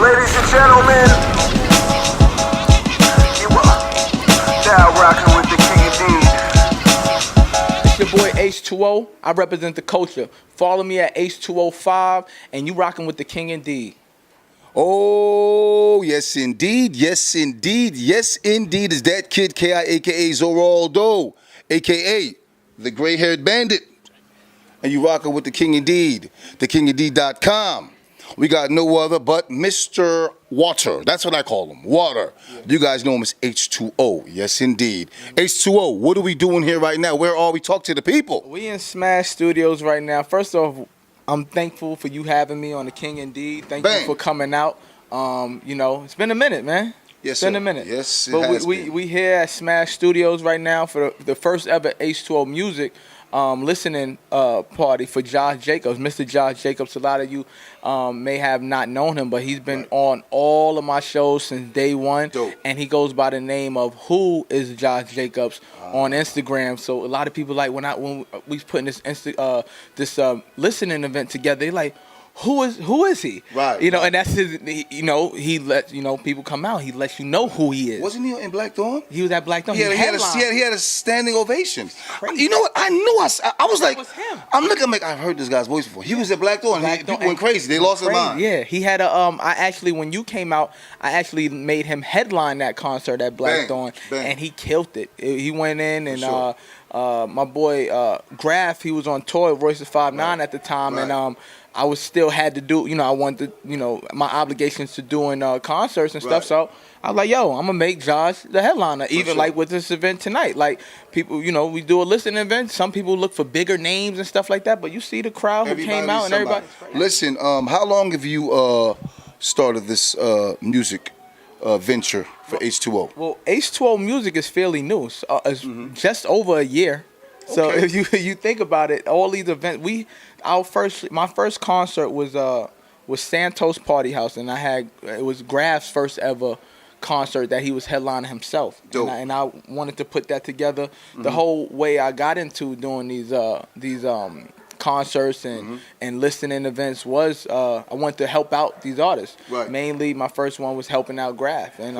Ladies and gentlemen, you are now rocking with the King Indeed. It's your boy H2O. I represent the culture. Follow me at H2O5, and you rocking with the King Indeed. Oh, yes indeed, yes indeed, yes indeed. It's Dat KiD K.I, a.k.a. ZoeRaldo, a.k.a. the Gray Haired Bandit. And you rocking with the King Indeed, TheKingIndeed.com. We got no other but Mr. Water. That's what I call him, Water. Yeah. You guys know him as H2O. Yes, indeed. H2O, what are we doing here right now? Where are we? Talk to the people. We in Smash Studios right now. First off, I'm thankful for you having me on the King Indeed. Thank you for coming out. You know, it's been a minute, man. Yes, it's been a minute. Yes, it but has we here at Smash Studios right now for the first ever H2O music listening party for Josh Jacobs, Mr. Josh Jacobs. A lot of you may have not known him, but he's been on all of my shows since day one. Dope. And he goes by the name of Who is Josh Jacobs on Instagram. So a lot of people like when we putting this listening event together, they like, who is he? Right. You know, and that's his. He lets people come out. He lets you know who he is. Wasn't he in Black Dawn? He was at Black Dawn. He had a standing ovation. Crazy. You know what? I was like, was him. I'm looking like I heard this guy's voice before. He was at Black Dawn. People went crazy. They lost their mind. Yeah, he had a. I actually, when you came out, I actually made him headline that concert at Black Dawn, and he killed it. He went in and. Sure. My boy Graf, he was on tour with Royce 5'9" at the time, and I was still had to do, I wanted to, my obligations to doing concerts and stuff. So I was like, yo, I'm gonna make Josh the headliner. Even like with this event tonight, like people, we do a listening event. Some people look for bigger names and stuff like that, but you see the crowd who came out and everybody. Listen, how long have you started this music venture for H2O? Well, H2O music is fairly new. It's just over a year. So if you think about it, all these events, my first concert was Santos Party House, and it was Graf's first ever concert that he was headlining himself. And I wanted to put that together. The whole way I got into doing these concerts and listening events was I wanted to help out these artists. Right. Mainly, my first one was helping out Graf, and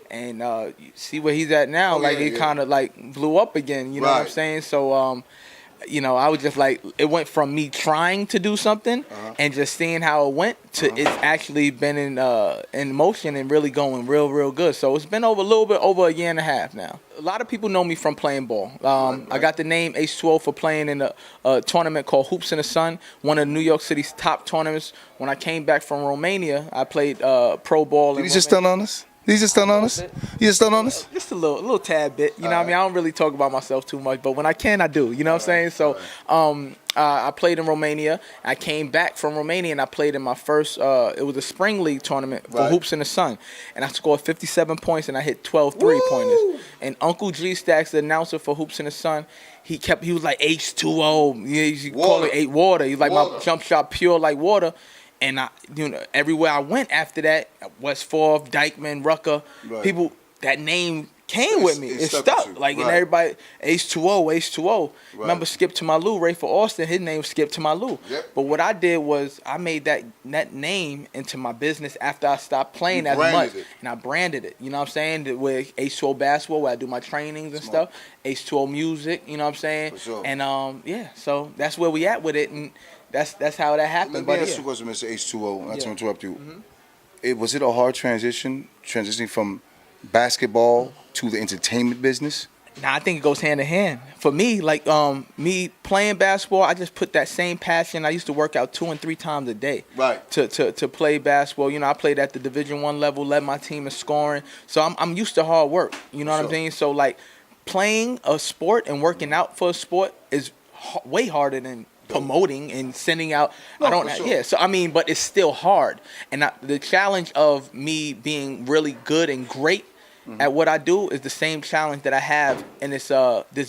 and see where he's at now. He kind of like blew up again. You know what I'm saying? So I was just like, it went from me trying to do something and just seeing how it went to it's actually been in motion and really going real good. So it's been a little bit over a year and a half now. A lot of people know me from playing ball. I got the name H2O for playing in a tournament called Hoops in the Sun, one of New York City's top tournaments. When I came back from Romania, I played pro ball. Did he just stun on us? He's just stun on us? He just stun on us? Just a little tad bit. You know what I mean? I don't really talk about myself too much, but when I can, I do. You know what I'm saying? So I played in Romania. I came back from Romania, and I played in my first, it was a spring league tournament for Hoops in the Sun. And I scored 57 points, and I hit 12 three-pointers. And Uncle G Stacks, the announcer for Hoops in the Sun, he was like H2O. You call it water. He's like, my jump shot pure like water. And everywhere I went after that, West 4th, Dykeman, Rucker, people, that name came with me. It stuck. And everybody, H2O. Remember Skip to My Lou, Ray for Austin, his name was Skip to My Lou. But what I did was I made that name into my business after I stopped playing as much. And I branded it. You know what I'm saying? With H2O basketball, where I do my trainings and stuff. H2O music, you know what I'm saying? For sure. And so that's where we at with it. And that's how that happened. Let me ask you a question, Mr. H2O, not to interrupt you. Was it a hard transitioning from basketball to the entertainment business? Nah, I think it goes hand in hand. For me, me playing basketball, I just put that same passion. I used to work out 2 and 3 times a day. To play basketball. I played at the Division I level, led my team in scoring. So I'm used to hard work. You know what I'm saying? So playing a sport and working out for a sport is way harder than promoting and sending out. But it's still hard. And the challenge of me being really good and great at what I do is the same challenge that I have in this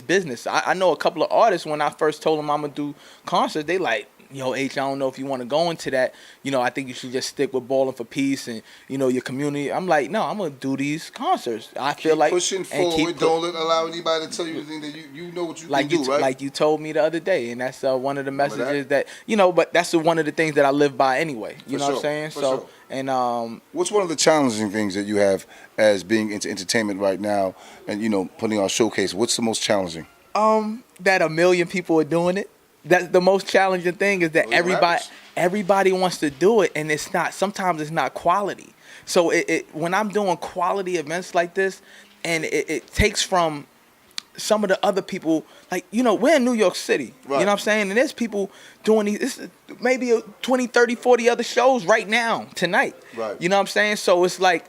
business. I know a couple of artists, when I first told them I'm gonna do concerts, they like, yo, H, I don't know if you want to go into that. I think you should just stick with balling for peace and, your community. I'm like, no, I'm going to do these concerts. I feel like pushing forward. Don't allow anybody to tell you anything that you know what you can do, right? Like you told me the other day, and that's one of the messages that, but that's one of the things that I live by anyway. You know what I'm saying? So And what's one of the challenging things that you have as being into entertainment right now, and putting on showcase? What's the most challenging? that a million people are doing it. That's the most challenging thing, is that everybody wants to do it, and sometimes it's not quality. So when I'm doing quality events like this, and it takes from some of the other people, like, we're in New York City, right. You know what I'm saying? And there's people doing this, maybe 20, 30, 40 other shows right now, tonight. Right. You know what I'm saying? So it's like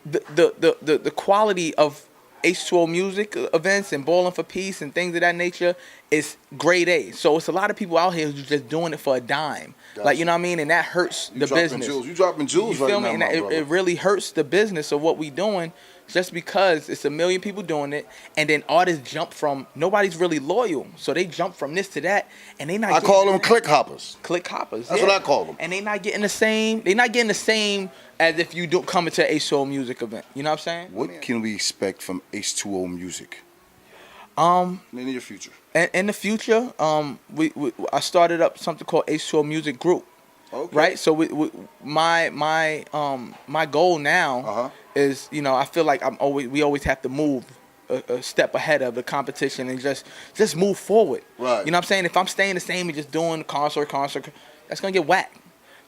the quality of H2O music events and Ballin' for Peace and things of that nature is grade A. So it's a lot of people out here who's just doing it for a dime. Gotcha. Like, you know what I mean? And that hurts the business. You dropping jewels You right feel now, me? my And brother. it really hurts the business of what we doing, just because it's a million people doing it, and then artists jump from, nobody's really loyal, so they jump from this to that, and they not. I call them click hoppers. Click hoppers. That's what I call them. And they not getting the same. They not getting the same as if you do come into an H2O music event. You know what I'm saying? What can we expect from H2O music? In the near future. In the future, I started up something called H2O Music Group. Okay. Right. So my goal now is, I feel like we always have to move a step ahead of the competition and just move forward. Right. You know what I'm saying? If I'm staying the same and just doing concert, that's gonna get whacked.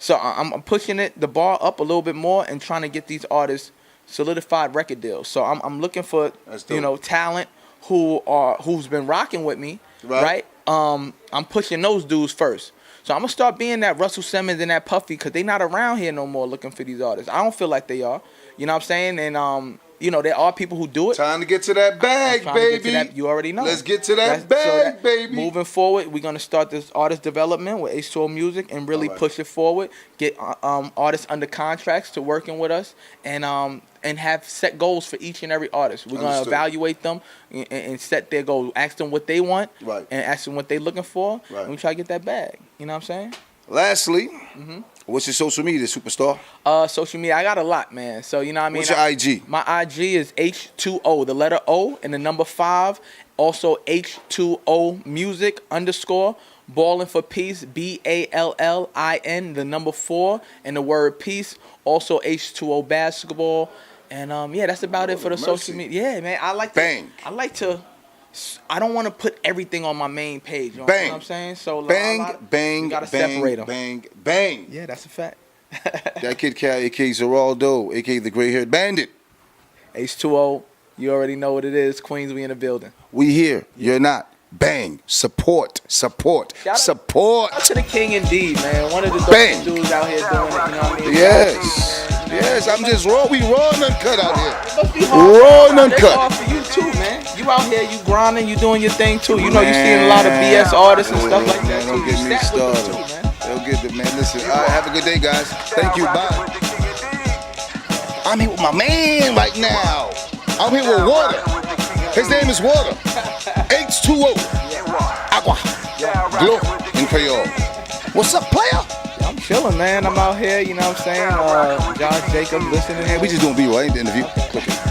So I'm pushing the bar up a little bit more and trying to get these artists solidified record deals. So I'm looking for talent who's been rocking with me. Right. I'm pushing those dudes first. So I'm gonna start being that Russell Simmons and that Puffy, because they not around here no more looking for these artists. I don't feel like they are. You know what I'm saying? And there are people who do it. Time to get to that bag, baby. You already know. Let's get to that bag, baby. Moving forward, we're gonna start this artist development with H2O Music and really push it forward. Get artists under contracts to working with us, and have set goals for each and every artist. We're gonna evaluate them and set their goals. Ask them what they want, and ask them what they're looking for, and we try to get that bag. You know what I'm saying? Lastly, what's your social media, superstar? Social media, I got a lot, man. So you know what I mean. What's your IG? My IG is H2O, the letter O and the number 5. Also H2O Music _ Ballin' for Peace, BALLIN, the number 4 and the word peace. Also H2O Basketball, and that's about it for the social media. Yeah, man, I like to. I don't want to put everything on my main page. You know what I'm saying? So bang, you gotta separate them. Bang. Yeah, that's a fact. Dat KiD K.I, aka ZoeRaldo, aka the Gray Haired Bandit. H2O, you already know what it is. Queens, we in the building. We here. You're not. Bang. Support. Shout out to TheKingIndeed, man. One of the dopest dudes out here doing it. You know what I mean? Yes, I'm just raw. We raw and uncut out here. It must be hard. Raw and uncut. It's hard for you too, man. You out here, you grinding, you doing your thing too. You know, you seeing a lot of BS artists and stuff like that. Don't get me started. Don't get it, man. Listen, all right, have a good day, guys. Thank you. Bye. I'm here with my man right now. I'm here with Water. His name is Water. H2O. Agua. Glow in Creole. What's up, player? I'm chilling, man. I'm out here, you know what I'm saying? Josh Jacobs listening. We just doing B-roll. I ain't the interview. Okay.